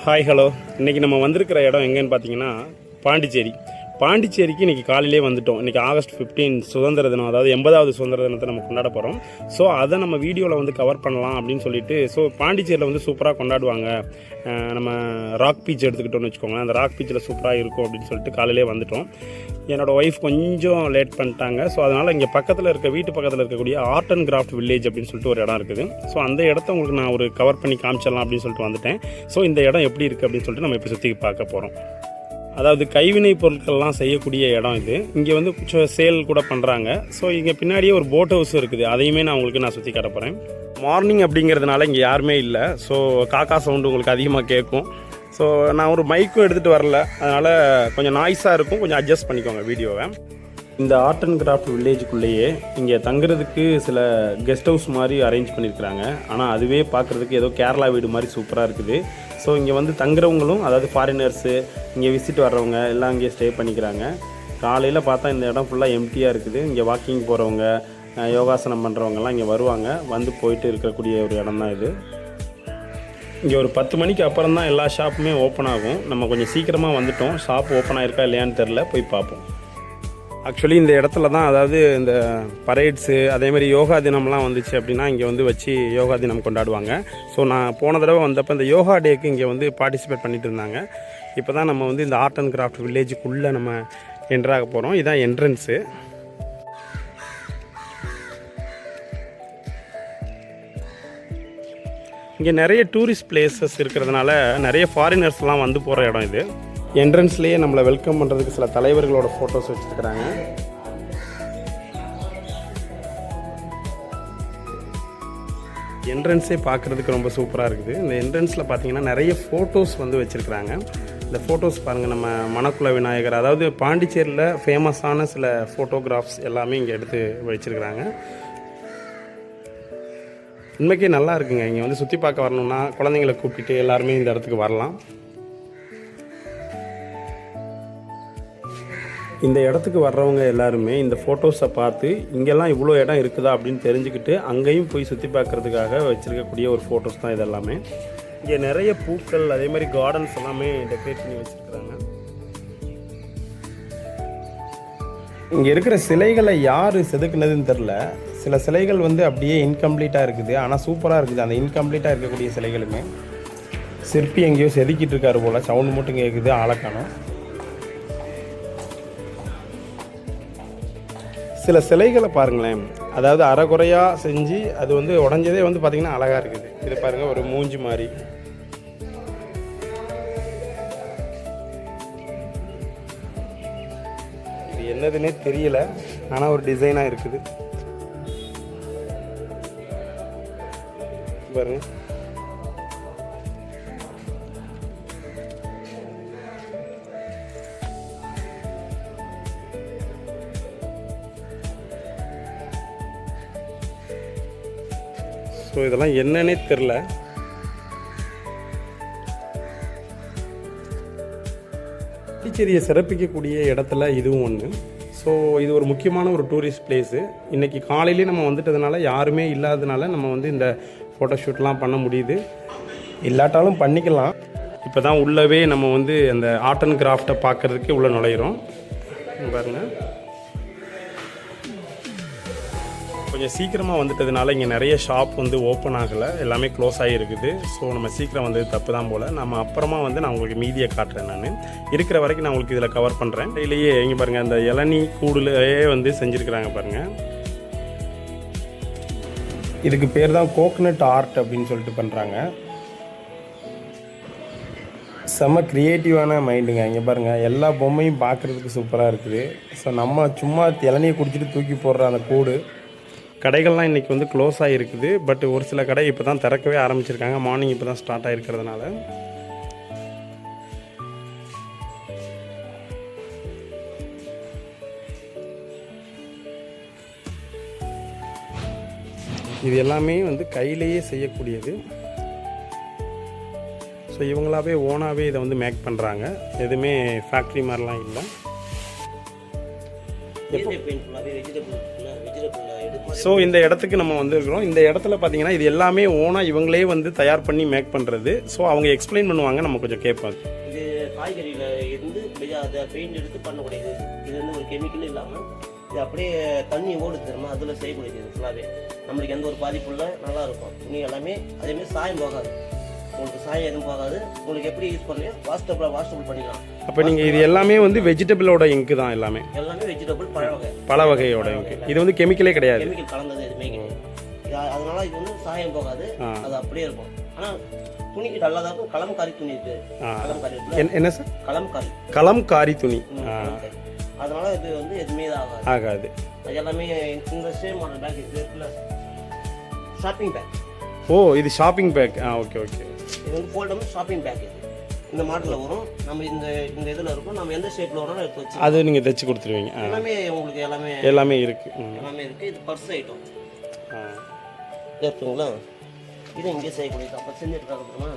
Hi hello. இன்றைக்கி நம்ம வந்திருக்கிற இடம் எங்கேன்னு பார்த்தீங்கன்னா பாண்டிச்சேரி. பாண்டிச்சேரிக்கு இன்றைக்கி காலையிலே வந்துவிட்டோம். இன்றைக்கி ஆகஸ்ட் 15 சுதந்திர தினம், அதாவது 80வது சுதந்திர தினத்தை நம்ம கொண்டாட போகிறோம். ஸோ அதை நம்ம வீடியோவில் வந்து கவர் பண்ணலாம் அப்படின்னு சொல்லிட்டு, ஸோ பாண்டிச்சேரியில் வந்து சூப்பராக கொண்டாடுவாங்க. நம்ம ராக் பீச் எடுத்துக்கிட்டோன்னு வச்சுக்கோங்க, அந்த ராக் பீச்சில் சூப்பராக இருக்கும் அப்படின்னு சொல்லிட்டு காலையிலே வந்துவிட்டோம். என்னோடய ஒய்ஃப் கொஞ்சம் லேட் பண்ணிட்டாங்க. ஸோ அதனால் இங்கே பக்கத்தில் வீட்டு பக்கத்தில் இருக்கக்கூடிய ஆர்ட் அண்ட் கிராஃப்ட் வில்லேஜ் அப்படின்னு சொல்லிட்டு ஒரு இடம் இருக்குது. ஸோ அந்த இடத்த உங்களுக்கு நான் ஒரு கவர் பண்ணி காமிச்சிடலாம் அப்படின்னு சொல்லிட்டு வந்துட்டேன். ஸோ இந்த இடம் எப்படி இருக்குது அப்படின்னு சொல்லிட்டு நம்ம இப்போ சுற்றி பார்க்க போகிறோம். அதாவது கைவினை பொருட்கள்லாம் செய்யக்கூடிய இடம் இது. இங்கே வந்து சேல் கூட பண்ணுறாங்க. ஸோ இங்கே பின்னாடியே ஒரு போட் ஹவுஸும் இருக்குது. அதையுமே நான் சுற்றி காட்ட போகிறேன். மார்னிங் அப்படிங்கிறதுனால இங்கே யாருமே இல்லை. ஸோ காக்கா சவுண்டு உங்களுக்கு அதிகமாக கேட்கும். ஸோ நான் ஒரு மைக்கும் எடுத்துகிட்டு வரல, அதனால் கொஞ்சம் நாய்ஸாக இருக்கும், கொஞ்சம் அட்ஜஸ்ட் பண்ணிக்கோங்க வீடியோவை. இந்த ஆர்ட் அண்ட் கிராஃப்ட் வில்லேஜுக்குள்ளேயே இங்கே தங்குறதுக்கு சில கெஸ்ட் ஹவுஸ் மாதிரி அரேஞ்ச் பண்ணியிருக்கிறாங்க. ஆனால் அதுவே பார்க்குறதுக்கு ஏதோ கேரளா வீடு மாதிரி சூப்பராக இருக்குது. ஸோ இங்கே வந்து தங்குறவங்களும், அதாவது ஃபாரினர்ஸு, இங்கே விசிட் வர்றவங்க எல்லாம் இங்கே ஸ்டே பண்ணிக்கிறாங்க. காலையில் பார்த்தா இந்த இடம் ஃபுல்லாக எம்டியாக இருக்குது. இங்கே வாக்கிங் போகிறவங்க, யோகாசனம் பண்ணுறவங்கலாம் இங்கே வருவாங்க. வந்து போயிட்டு இருக்கக்கூடிய ஒரு இடம் தான் இது. இங்கே ஒரு 10 மணிக்கு அப்புறம் தான் எல்லா ஷாப்புமே ஓப்பன் ஆகும். நம்ம கொஞ்சம் சீக்கிரமாக வந்துட்டோம். ஷாப் ஓப்பன் ஆகிருக்கா இல்லையான்னு தெரில, போய் பார்ப்போம். ஆக்சுவலி இந்த இடத்துல தான், அதாவது இந்த பரேட்ஸு அதேமாதிரி யோகா தினம்லாம் வந்துச்சு அப்படின்னா இங்கே வந்து வச்சு யோகா தினம் கொண்டாடுவாங்க. ஸோ நான் போன தடவை வந்தப்போ இந்த யோகா டேக்கு இங்கே வந்து பார்ட்டிசிபேட் பண்ணிட்டு இருந்தாங்க. இப்போ தான் நம்ம வந்து இந்த ஆர்ட் அண்ட் கிராஃப்ட் வில்லேஜுக்குள்ளே நம்ம என்ட்ராக போகிறோம். இதுதான் என்ட்ரன்ஸு. இங்கே நிறைய டூரிஸ்ட் பிளேசஸ் இருக்கிறதுனால நிறைய ஃபாரினர்ஸ்லாம் வந்து போகிற இடம் இது. என்ட்ரன்ஸ்லேயே நம்மளை வெல்கம் பண்ணுறதுக்கு சில தலைவர்களோட ஃபோட்டோஸ் வச்சுருக்கிறாங்க. என்ட்ரன்ஸே பார்க்குறதுக்கு ரொம்ப சூப்பராக இருக்குது. இந்த என்ட்ரன்ஸில் பார்த்தீங்கன்னா நிறைய ஃபோட்டோஸ் வந்து வச்சுருக்கிறாங்க. இந்த ஃபோட்டோஸ் பாருங்கள், நம்ம மணக்குள விநாயகர், அதாவது பாண்டிச்சேரியில் ஃபேமஸான சில ஃபோட்டோகிராஃப்ஸ் எல்லாமே இங்கே எடுத்து வச்சுருக்கிறாங்க. உண்மைக்கே நல்லா இருக்குங்க. இங்கே வந்து சுற்றி பார்க்க வரணும்னா குழந்தைங்களை கூப்பிட்டு எல்லாருமே இந்த இடத்துக்கு வரலாம். இந்த இடத்துக்கு வர்றவங்க எல்லாருமே இந்த ஃபோட்டோஸை பார்த்து இங்கெல்லாம் இவ்வளோ இடம் இருக்குதா அப்படின்னு தெரிஞ்சுக்கிட்டு அங்கேயும் போய் சுற்றி பார்க்குறதுக்காக வச்சுருக்கக்கூடிய ஒரு ஃபோட்டோஸ் தான் இதெல்லாமே. இங்கே நிறைய பூக்கள், அதே மாதிரி கார்டன்ஸ் எல்லாமே டெக்கரேட் பண்ணி வச்சுருக்குறாங்க. இங்கே இருக்கிற சிலைகளை யார் செதுக்குனதுன்னு தெரில. சில சிலைகள் வந்து அப்படியே இன்கம்ப்ளீட்டாக இருக்குது, ஆனால் சூப்பராக இருக்குது. அந்த இன்கம்ப்ளீட்டாக இருக்கக்கூடிய சிலைகளுமே சிற்பி எங்கேயோ செதுக்கிட்டு இருக்காரு போல். சவுண்டு மட்டும் கேட்குது, ஆளக்கானம். சில சிலைகளை பாருங்களேன், அதாவது அரைகுறையாக செஞ்சு அது வந்து உடஞ்சதே வந்து பார்த்திங்கன்னா அழகாக இருக்குது. இது பாருங்கள், ஒரு மூஞ்சி மாதிரி. இது என்னதுன்னே தெரியல, ஆனால் ஒரு டிசைனாக இருக்குது பாருங்க. ஸோ இதெல்லாம் என்னன்னே தெரில. பாண்டிச்சேரியை சிறப்பிக்கக்கூடிய இடத்துல இதுவும் ஒன்று. ஸோ இது ஒரு முக்கியமான ஒரு டூரிஸ்ட் பிளேஸு. இன்றைக்கி காலையிலே நம்ம வந்துட்டதுனால, யாருமே இல்லாததுனால நம்ம வந்து இந்த ஃபோட்டோஷூட்லாம் பண்ண முடியுது. இல்லாட்டாலும் பண்ணிக்கலாம். இப்போ தான் உள்ளவே நம்ம வந்து அந்த ஆர்ட் அண்ட் கிராஃப்டை பார்க்குறதுக்கு உள்ளே நுழையிறோம். பாருங்கள், கொஞ்சம் சீக்கிரமாக வந்துட்டதுனால இங்கே நிறைய ஷாப் வந்து ஓப்பன் ஆகலை, எல்லாமே க்ளோஸ் ஆகிருக்குது. ஸோ நம்ம சீக்கிரம் வந்தது தப்பு தான் போல். நம்ம அப்புறமா வந்து நான் உங்களுக்கு மீதியை காட்டுறேன். நான் இருக்கிற வரைக்கும் நான் உங்களுக்கு இதில் கவர் பண்ணுறேன். இதிலேயே இங்கே பாருங்கள், அந்த இளநீ கூடுலையே வந்து செஞ்சுருக்கிறாங்க பாருங்கள். இதுக்கு பேர் தான் கோகனட் ஆர்ட் அப்படின்னு சொல்லிட்டு பண்ணுறாங்க. செம்ம க்ரியேட்டிவான மைண்டுங்க. இங்கே பாருங்கள், எல்லா பொம்மையும் பார்க்குறதுக்கு சூப்பராக இருக்குது. ஸோ நம்ம சும்மா இளநியை குடிச்சிட்டு தூக்கி போடுற அந்த கூடு. கடைகள்லாம் இன்றைக்கி வந்து க்ளோஸ் ஆகிருக்குது. பட் ஒரு சில கடை இப்போ தான் திறக்கவே ஆரம்பிச்சிருக்காங்க. மார்னிங் இப்போ தான் ஸ்டார்ட் ஆகிருக்கிறதுனால. இது எல்லாமே வந்து கையிலேயே செய்யக்கூடியது. ஸோ இவங்களாவே ஓனாகவே இதை வந்து மேக் பண்ணுறாங்க. எதுவுமே ஃபேக்ட்ரி மாதிரிலாம் இல்லை. ஸோ இந்த இடத்துக்கு நம்ம வந்துருக்கிறோம். இந்த இடத்துல பார்த்தீங்கன்னா இது எல்லாமே ஓனாக இவங்களே வந்து தயார் பண்ணி மேக் பண்ணுறது. ஸோ அவங்க எக்ஸ்பிளைன் பண்ணுவாங்க, நம்ம கொஞ்சம் கேட்பாங்க. இது காய்கறியில் இருந்து அதை பெயிண்ட் எடுத்து பண்ணக்கூடியது. இது வந்து ஒரு கெமிக்கல் இல்லாமல் இது அப்படியே தண்ணி ஓடுது தெரியுமா, அதில் செய்யக்கூடியது ஃபுல்லாகவே. நம்மளுக்கு எந்த ஒரு பாதிப்பு இல்லை, நல்லா இருக்கும். துணி எல்லாமே அதேமாதிரி சாயம் போகாது, உங்களுக்கு சாயம் எதுவும் போகாது. உங்களுக்கு எப்படி யூஸ் பண்ணலையோ வாஷபிள் பண்ணிக்கலாம். அப்போ நீங்கள் இது எல்லாமே வந்து வெஜிடபிளோட இங்கு தான், எல்லாமே வெஜிடபிள் பல வகையோட இங்கு. இது வந்து கெமிக்கலே கிடையாது, கெமிக்கல் கலந்தது எதுவுமே கிடையாது. அதனால இது வந்து சாயம் போகாது, அது அப்படியே இருக்கும். ஆனால் துணிக்கு நல்லா தான் இருக்கும். கலம்காரி துணி இருக்கு. என்ன சார்? கலம்காரி துணி. அதனால இது வந்து எதுவுமே ஆகாது. அது எல்லாமே இந்த சேம் மாடல் பேக் இருக்குல்ல, ஷாப்பிங் பேக். ஓ, இது ஷாப்பிங் பேக். ஓகே. இது வந்து ஃபோல்டபிள் ஷாப்பிங் பேக். இது இந்த மாடலில் வரும். நம்ம இந்த இதில் இருக்கும். நம்ம எந்த ஷேப்பில் வேணாலும் எடுத்து வச்சு அது நீங்கள் தைச்சு கொடுத்துருவீங்க. எல்லாமே உங்களுக்கு எல்லாமே இருக்குது. இது பர்ஸ் ஐட்டம் இருக்குங்களா. இது இங்கே செய்யக்கூடியது. அப்போ செஞ்சுருக்காங்க அப்புறமா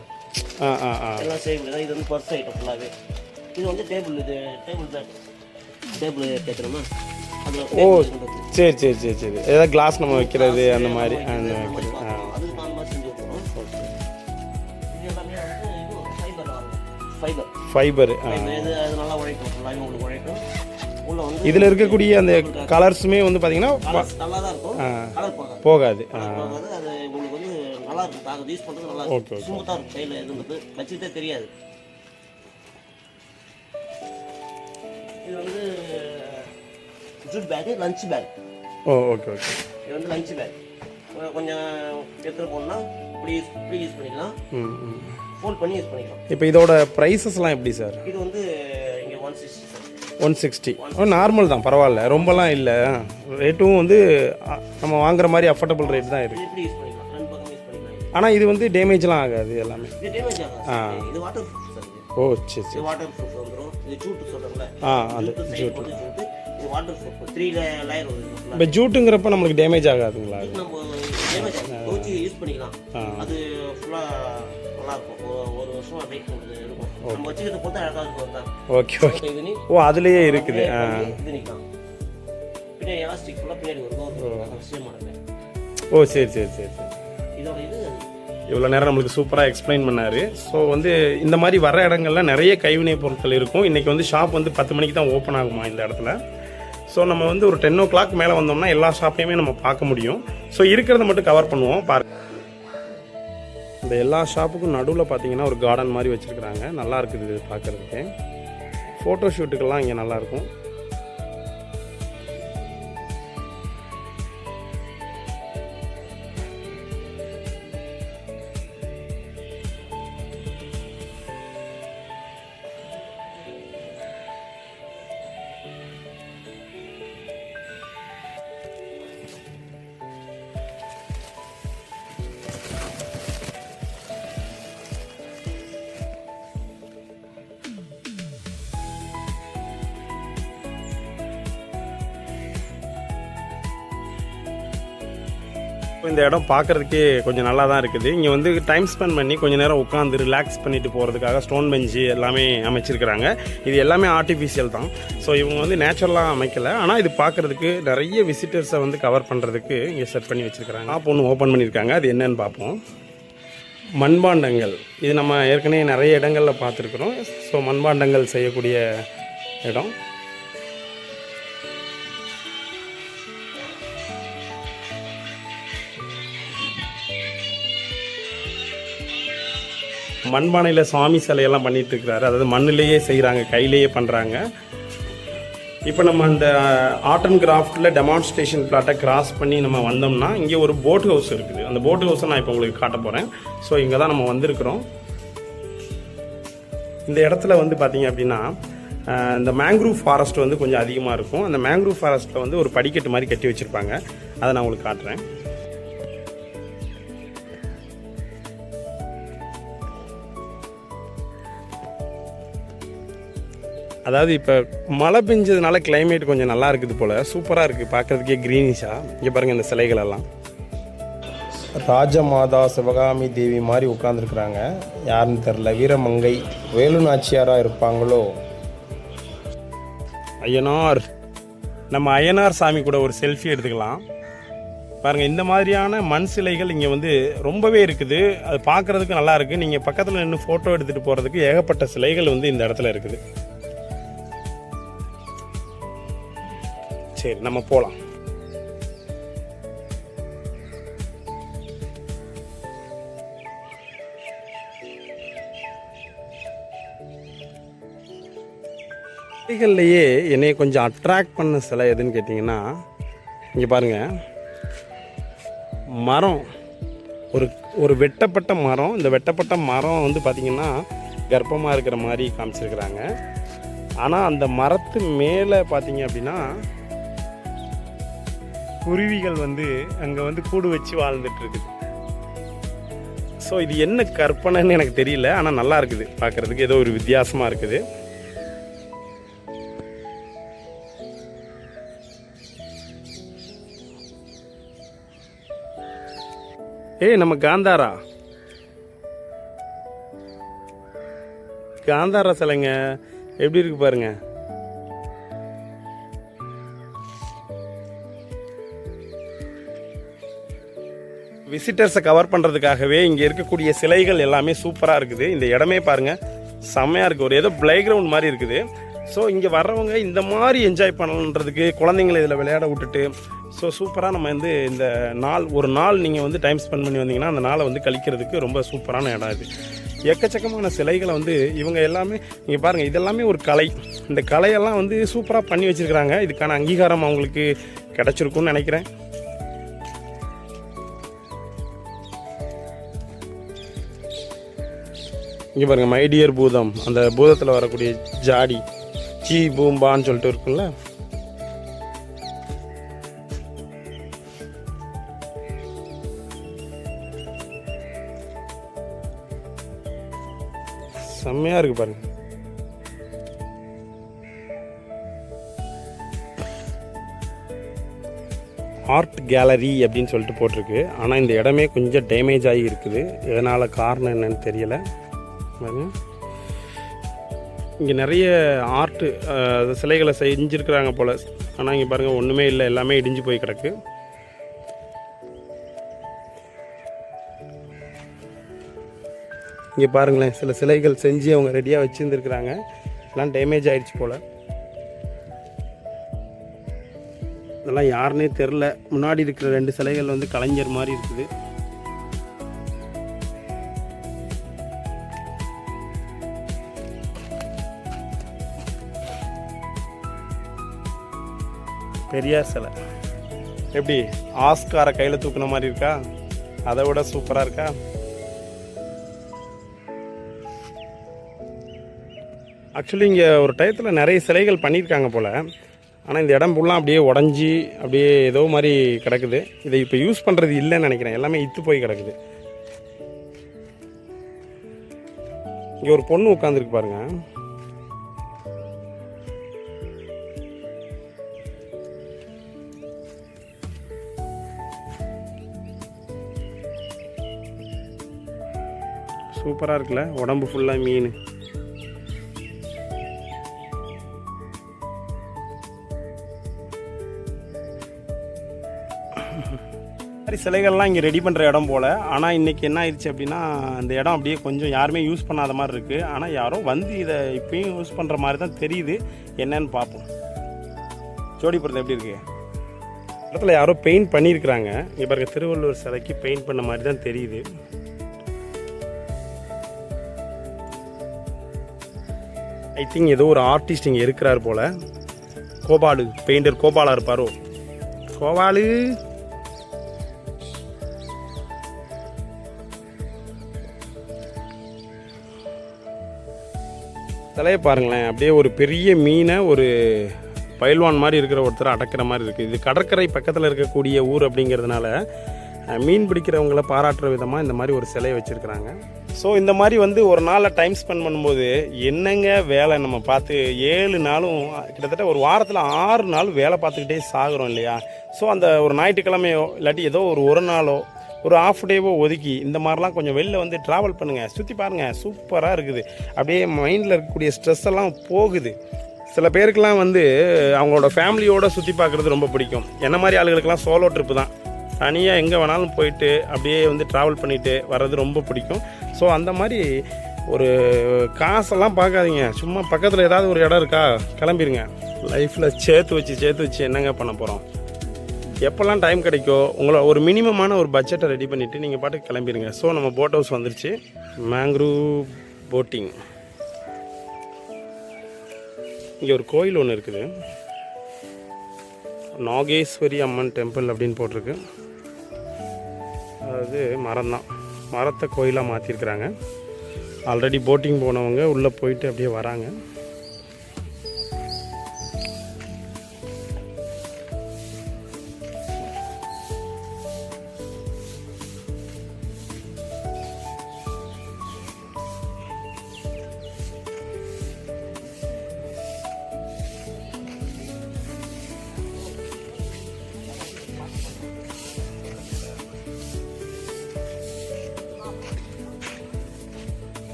எல்லாம் செய்யக்கூடியதான். இது வந்து பர்ஸ் ஐட்டம் ஃபுல்லாகவே. இது வந்து டேபிள் கேட்குறோமா. ஓ, சரி. ஏதாவது கிளாஸ் நம்ம வைக்கிறது அந்த மாதிரி ஃபைபர். இதில் இருக்கக்கூடிய அந்த கலர்ஸுமே வந்து பார்த்தீங்கன்னா போகாது. ஓகே. தெரியாது. இது வந்து jute bag, lunch bag. Okay. இது வந்து லஞ்ச் பேக். கொஞ்சம் எடுத்துகிட்டு போகணும்னா இப்படி யூஸ் பண்ணிக்கலாம், ஃபோல்ட் பண்ணி யூஸ் பண்ணிக்கலாம். இப்போ இதோட ப்ரைஸஸ்லாம் எப்படி சார்? இது வந்து இங்கே 160. நார்மல் தான், பரவாயில்ல, ரொம்பலாம் இல்லை. ரேட்டும் வந்து நம்ம வாங்குற மாதிரி அஃபோர்டபுள் ரேட் தான் இருக்குது. இப்படி யூஸ் பண்ணிக்கலாம், ரெண்டு பக்கம் யூஸ் பண்ணிக்கலாம். ஆனால் இது வந்து டேமேஜ்லாம் ஆகாது எல்லாமே. இது டேமேஜ் ஆகாது. இது வாட்டர் ப்ரூஃப் சார். ஓ, சரி. இது வாட்டர் ப்ரூஃப் வந்துடும். இது ஜூட் சொல்கிறோம்ல, அந்த ஜூட். இது வாட்டர் ப்ரூஃப் 3 லேயர் வருது. இப்போ ஜூட்டுங்கிறப்ப நம்மளுக்கு டேமேஜ் ஆகாதுங்களா? நம்ம டேமேஜ் ஆகாது, யூஸ் பண்ணிக்கலாம். அது ஃபுல்லாக நல்லா இருக்கும். ஒரு வருஷம் அப்படியே இருக்கும். நம்ம வச்சுக்கிட்ட பொறுத்த அழகாக இருக்கும் தான். ஓகே. ஓ, அதுலேயே இருக்குது. இது நிற்கலாம். பின்னாடி எலாஸ்டிக் ஃபுல்லாக பின்னாடி வரும். விஷயம் மாடல். ஓ, சரி. இதோட இது இவ்வளோ நேரம் நம்மளுக்கு சூப்பராக எக்ஸ்பிளைன் பண்ணார். ஸோ வந்து இந்த மாதிரி வர இடங்கள்ல நிறைய கைவினை பொருட்கள் இருக்கும். இன்றைக்கி வந்து ஷாப் வந்து 10 மணிக்கு தான் ஓப்பன் ஆகுமா இந்த இடத்துல. ஸோ நம்ம வந்து ஒரு 10 o'clock மேலே வந்தோம்னா எல்லா ஷாப்பையுமே நம்ம பார்க்க முடியும். ஸோ இருக்கிறத மட்டும் கவர் பண்ணுவோம். இந்த எல்லா ஷாப்புக்கும் நடுவில் பார்த்தீங்கன்னா ஒரு கார்டன் மாதிரி வச்சுருக்குறாங்க. நல்லா இருக்குது இது பார்க்குறதுக்கு. ஃபோட்டோ ஷூட்டுக்கெல்லாம் இங்கே நல்லாயிருக்கும். இந்த இடம் பார்க்குறதுக்கே கொஞ்சம் நல்லா தான் இருக்குது. இங்கே வந்து டைம் ஸ்பெண்ட் பண்ணி கொஞ்சம் நேரம் உட்காந்து ரிலாக்ஸ் பண்ணிட்டு போகிறதுக்காக ஸ்டோன் பெஞ்சு எல்லாமே அமைச்சிருக்கிறாங்க. இது எல்லாமே ஆர்டிஃபிஷியல் தான். ஸோ இவங்க வந்து நேச்சுரலாக அமைக்கலை. ஆனால் இது பார்க்குறதுக்கு நிறைய விசிட்டர்ஸை வந்து கவர் பண்ணுறதுக்கு இங்கே செட் பண்ணி வச்சுருக்கிறாங்க. ஆப் ஒன்று ஓப்பன் பண்ணியிருக்காங்க. அது என்னன்னு பார்ப்போம். மண்பாண்டங்கள், இது நம்ம ஏற்கனவே நிறைய இடங்களில் பார்த்துருக்குறோம். ஸோ மண்பாண்டங்கள் செய்யக்கூடிய இடம். மண்பானையில் சுவாமி சிலையெல்லாம் பண்ணிகிட்டு இருக்கிறாரு. அதாவது மண்ணிலேயே செய்கிறாங்க, கையிலேயே பண்ணுறாங்க. இப்போ நம்ம அந்த ஆர்ட் அண்ட் கிராஃப்டில் டெமான்ஸ்ட்ரேஷன் பிளாட்டை கிராஸ் பண்ணி நம்ம வந்தோம்னா இங்கே ஒரு போட் ஹவுஸ் இருக்குது. அந்த போட் ஹவுஸை நான் இப்போ உங்களுக்கு காட்ட போகிறேன். ஸோ இங்கே தான் நம்ம வந்திருக்கிறோம். இந்த இடத்துல வந்து பார்த்திங்க அப்படின்னா இந்த மேங்க்ரூவ் ஃபாரஸ்ட் வந்து கொஞ்சம் அதிகமாக இருக்கும். அந்த மேங்க்ரூவ் ஃபாரஸ்ட்டில் வந்து ஒரு படிக்கட்டு மாதிரி கட்டி வச்சுருப்பாங்க. அதை நான் உங்களுக்கு காட்டுறேன். அதாவது இப்போ மழை பெஞ்சதுனால கிளைமேட் கொஞ்சம் நல்லா இருக்குது போல். சூப்பராக இருக்குது பார்க்குறதுக்கே, க்ரீனிஷாக. இங்கே பாருங்கள் இந்த சிலைகளெல்லாம் ராஜமாதா சிவகாமி தேவி மாதிரி உட்காந்துருக்குறாங்க. யாருன்னு தெரில. வீரமங்கை வேலு நாச்சியாராக இருப்பாங்களோ. ஐயனார் நம்ம அய்யனார் சாமி கூட ஒரு செல்ஃபி எடுத்துக்கலாம். பாருங்கள், இந்த மாதிரியான மண் சிலைகள் இங்கே வந்து ரொம்பவே இருக்குது. அது பார்க்குறதுக்கு நல்லா இருக்குது. நீங்கள் பக்கத்தில் நின்று ஃபோட்டோ எடுத்துகிட்டு போகிறதுக்கு ஏகப்பட்ட சிலைகள் வந்து இந்த இடத்துல இருக்குது. சரி, நம்ம போகலாம். சிலைகள்லையே என்னைய கொஞ்சம் அட்ராக்ட் பண்ண சிலை எதுன்னு கேட்டிங்கன்னா, இங்கே பாருங்கள், மரம், ஒரு வெட்டப்பட்ட மரம். இந்த வெட்டப்பட்ட மரம் வந்து பார்த்திங்கன்னா கர்ப்பமாக இருக்கிற மாதிரி காமிச்சிருக்கிறாங்க. ஆனால் அந்த மரத்து மேலே பார்த்தீங்க அப்படின்னா குருவிகள் வந்து அங்கே வந்து கூடு வச்சு வாழ்ந்துட்டு இருக்குது. ஸோ இது என்ன கற்பனைன்னு எனக்கு தெரியல, ஆனால் நல்லா இருக்குது பார்க்குறதுக்கு, ஏதோ ஒரு வித்தியாசமாக இருக்குது. நம்ம காந்தாரா சிலைங்க எப்படி இருக்கு பாருங்க. விசிட்டர்ஸை கவர் பண்ணுறதுக்காகவே இங்கே இருக்கக்கூடிய சிலைகள் எல்லாமே சூப்பராக இருக்குது. இந்த இடமே பாருங்கள், செம்மையாக இருக்குது. ஒரு ஏதோ பிளே கிரவுண்ட் மாதிரி இருக்குது. ஸோ இங்கே வர்றவங்க இந்த மாதிரி என்ஜாய் பண்ணணுன்றதுக்கு, குழந்தைங்களை இதில் விளையாட விட்டுட்டு, ஸோ சூப்பராக நம்ம வந்து இந்த ஒரு நாள் நீங்கள் வந்து டைம் ஸ்பெண்ட் பண்ணி வந்தீங்கன்னா அந்த நாளை வந்து கழிக்கிறதுக்கு ரொம்ப சூப்பரான இடம் இது. எக்கச்சக்கமான சிலைகளை வந்து இவங்க எல்லாமே நீங்கள் பாருங்கள், இதெல்லாமே ஒரு கலை. இந்த கலையெல்லாம் வந்து சூப்பராக பண்ணி வச்சுருக்கிறாங்க. இதுக்கான அங்கீகாரம் அவங்களுக்கு கிடச்சிருக்குன்னு நினைக்கிறேன். இங்கே பாருங்கள், மைடியர் பூதம், அந்த பூதத்தில் வரக்கூடிய ஜாடி ஜி பூம்பான்னு சொல்லிட்டு இருக்குல்ல, செம்மையாக இருக்குது பாருங்கள். ஆர்ட் கேலரி அப்படின்னு சொல்லிட்டு போட்டிருக்கு. ஆனால் இந்த இடமே கொஞ்சம் டேமேஜ் ஆகி இருக்குது. எதனால் காரணம் என்னன்னு தெரியலை. இங்கே நிறைய ஆர்ட்டு சிலைகளை செஞ்சுருக்குறாங்க போல். ஆனால் இங்கே பாருங்கள், ஒன்றுமே இல்லை, எல்லாமே இடிஞ்சு போய் கிடக்கு. இங்கே பாருங்களேன், சில சிலைகள் செஞ்சு அவங்க ரெடியாக வச்சுருந்துருக்குறாங்க. எல்லாம் டேமேஜ் ஆகிடுச்சு போல். இதெல்லாம் யாருன்னே தெரில. முன்னாடி இருக்கிற 2 சிலைகள் வந்து கலைஞர் மாதிரி இருக்குது. பெரியார் சிலை எப்படி ஆஸ்காரை கையில் தூக்குன மாதிரி இருக்கா? அதை விட சூப்பராக இருக்கா? ஆக்சுவலி இங்கே ஒரு டயத்தில் நிறைய சிலைகள் பண்ணியிருக்காங்க போல். ஆனால் இந்த இடம் ஃபுல்லாக அப்படியே உடஞ்சி அப்படியே ஏதோ மாதிரி கிடக்குது. இதை இப்போ யூஸ் பண்ணுறது இல்லைன்னு நினைக்கிறேன். எல்லாமே இத்து போய் கிடக்குது. இங்கே ஒரு பொண்ணு உட்காந்துருக்கு பாருங்கள். சூப்பராக இருக்குல்ல, உடம்பு ஃபுல்லாக மீன். மாதிரி சிலைகள்லாம் இங்கே ரெடி பண்ணுற இடம் போல். ஆனால் இன்றைக்கி என்ன ஆயிடுச்சு அப்படின்னா, இந்த இடம் அப்படியே கொஞ்சம் யாருமே யூஸ் பண்ணாத மாதிரி இருக்குது. ஆனால் யாரோ வந்து இதை இப்பயும் யூஸ் பண்ணுற மாதிரி தான் தெரியுது. என்னன்னு பார்ப்போம். ஜோடிபுரத்தில் எப்படி இருக்குது? இடத்துல யாரோ பெயிண்ட் பண்ணியிருக்கிறாங்க. இங்கே பாருங்க, திருவள்ளுவர் சிலைக்கு பெயிண்ட் பண்ண மாதிரி தான் தெரியுது. ஐ திங்க் ஏதோ ஒரு ஆர்டிஸ்ட் இங்கே இருக்கிறார் போல். கோபாலு பெயிண்டர், கோபாலா இருப்பாரோ? கோபாலு சிலையை பாருங்களேன். அப்படியே ஒரு பெரிய மீனை ஒரு பயில்வான் மாதிரி இருக்கிற ஒருத்தர் அடக்கிற மாதிரி இருக்குது. இது கடற்கரை பக்கத்தில் இருக்கக்கூடிய ஊர் அப்படிங்கிறதுனால மீன் பிடிக்கிறவங்கள பாராட்டுற விதமாக இந்த மாதிரி ஒரு சிலையை வச்சுருக்கிறாங்க. ஸோ இந்த மாதிரி வந்து ஒரு நாளில் டைம் ஸ்பெண்ட் பண்ணும்போது என்னங்க வேலை, நம்ம பார்த்து 7 நாளும் கிட்டத்தட்ட ஒரு வாரத்தில் 6 நாள் வேலை பார்த்துக்கிட்டே சாகுறோம் இல்லையா? ஸோ அந்த ஒரு ஞாயிற்றுக்கிழமையோ இல்லாட்டி ஏதோ ஒரு நாளோ ஒரு ஆஃப் டேவோ ஒதுக்கி இந்த மாதிரிலாம் கொஞ்சம் வெளில வந்து ட்ராவல் பண்ணுங்கள், சுற்றி பாருங்கள். சூப்பராக இருக்குது. அப்படியே மைண்டில் இருக்கக்கூடிய ஸ்ட்ரெஸ் எல்லாம் போகுது. சில பேருக்கெல்லாம் வந்து அவங்களோட ஃபேமிலியோடு சுற்றி பார்க்குறது ரொம்ப பிடிக்கும். என்ன மாதிரி ஆளுகளுக்கெல்லாம் சோலோ ட்ரிப்பு தான், தனியாக எங்கே வேணாலும் போயிட்டு அப்படியே வந்து ட்ராவல் பண்ணிவிட்டு வர்றது ரொம்ப பிடிக்கும். ஸோ அந்த மாதிரி ஒரு காசெல்லாம் பார்க்காதீங்க, சும்மா பக்கத்தில் ஏதாவது ஒரு இடம் இருக்கா கிளம்பிடுங்க. லைஃப்பில் சேர்த்து வச்சு என்னங்க பண்ண போகிறோம்? எப்போல்லாம் டைம் கிடைக்கோ உங்களை ஒரு மினிமமான ஒரு பட்ஜெட்டை ரெடி பண்ணிவிட்டு நீங்கள் பாட்டுக்கு கிளம்பிடுங்க. ஸோ நம்ம போட் ஹவுஸ் வந்துருச்சு, மேங்க்ரூவ் போட்டிங். இங்கே ஒரு கோயில் ஒன்று இருக்குது, நாகேஸ்வரி அம்மன் டெம்பிள் அப்படின்னு போட்டிருக்கு. அதாவது மரம்தான், மரத்தை கோயிலாக மாற்றிருக்கிறாங்க. ஆல்ரெடி போட்டிங் போனவங்க உள்ளே போயிட்டு அப்படியே வராங்க.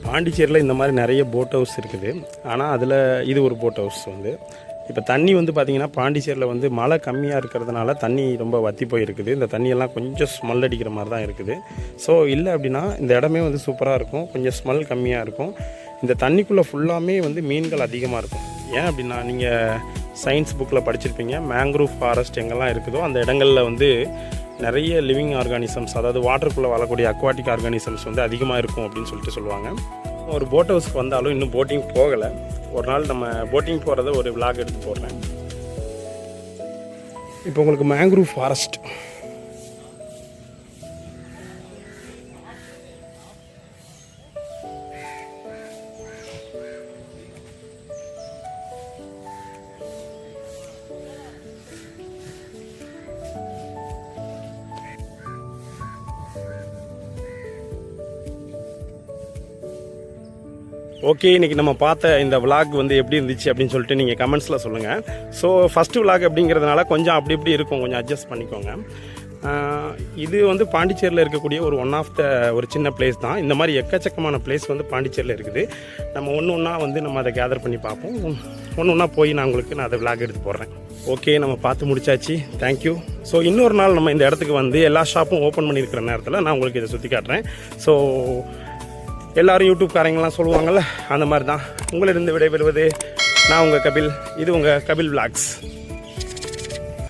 பாண்டிச்சேரியில் இந்த மாதிரி நிறைய போட் ஹவுஸ் இருக்குது. ஆனால் அதில் இது ஒரு போட் ஹவுஸ் வந்து இப்போ தண்ணி வந்து பார்த்திங்கன்னா பாண்டிச்சேரியில் வந்து மழை கம்மியாக இருக்கிறதுனால தண்ணி ரொம்ப வற்றி போயிருக்குது. இந்த தண்ணியெல்லாம் கொஞ்சம் ஸ்மெல் அடிக்கிற மாதிரி தான் இருக்குது. ஸோ இல்லை அப்படின்னா இந்த இடமே வந்து சூப்பராக இருக்கும், கொஞ்சம் ஸ்மெல் கம்மியாக இருக்கும். இந்த தண்ணிக்குள்ளே ஃபுல்லாமே வந்து மீன்கள் அதிகமாக இருக்கும். ஏன் அப்படின்னா நீங்கள் சயின்ஸ் புக்கில் படிச்சிருப்பீங்க, மேங்க்ரூவ் ஃபாரஸ்ட் எங்கெல்லாம் இருக்குதோ அந்த இடங்களில் வந்து நிறைய லிவிங் ஆர்கானிசம்ஸ், அதாவது வாட்டருக்குள்ளே வாழக்கூடிய அக்வாட்டிக் ஆர்கானிசம்ஸ் வந்து அதிகமாக இருக்கும் அப்படின்னு சொல்லிட்டு சொல்லுவாங்க. ஒரு போட் ஹவுஸ்க்கு வந்தாலும் இன்னும் போட்டிங் போகலை. ஒரு நாள் நம்ம போட்டிங் போகிறத ஒரு விளாக் எடுத்து போடுறேன். இப்போ உங்களுக்கு மேங்க்ரூவ் ஃபாரஸ்ட், ஓகே, இன்றைக்கி நம்ம பார்த்த இந்த விளாக் வந்து எப்படி இருந்துச்சு அப்படின்னு சொல்லிட்டு நீங்கள் கமெண்ட்ஸில் சொல்லுங்கள். ஸோ ஃபஸ்ட்டு விளாக் அப்படிங்கிறதுனால கொஞ்சம் அப்படி இப்படி இருக்கும், கொஞ்சம் அட்ஜஸ்ட் பண்ணிக்கோங்க. இது வந்து பாண்டிச்சேரியில் இருக்கக்கூடிய ஒன் ஆஃப் த ஒரு சின்ன பிளேஸ் தான். இந்த மாதிரி எக்கச்சக்கமான பிளேஸ் வந்து பாண்டிச்சேரியில் இருக்குது. நம்ம ஒன்று ஒன்றா வந்து நம்ம அதை கேதர் பண்ணி பார்ப்போம். ஒன்று ஒன்றா போய் நான் அதை விளாக் எடுத்து போடுறேன். ஓகே, நம்ம பார்த்து முடிச்சாச்சு. தேங்க்யூ. ஸோ இன்னொரு நாள் நம்ம இந்த இடத்துக்கு வந்து எல்லா ஷாப்பும் ஓப்பன் பண்ணியிருக்கிற நேரத்தில் நான் உங்களுக்கு இதை சுற்றி காட்டுறேன். ஸோ எல்லோரும் யூடியூப்காரங்களாம் சொல்லுவாங்கள்ல, அந்த மாதிரி தான். உங்களிடம் விடைபெறுவது நான் உங்கள் கபில். இது உங்கள் கபில் விளாக்ஸ்.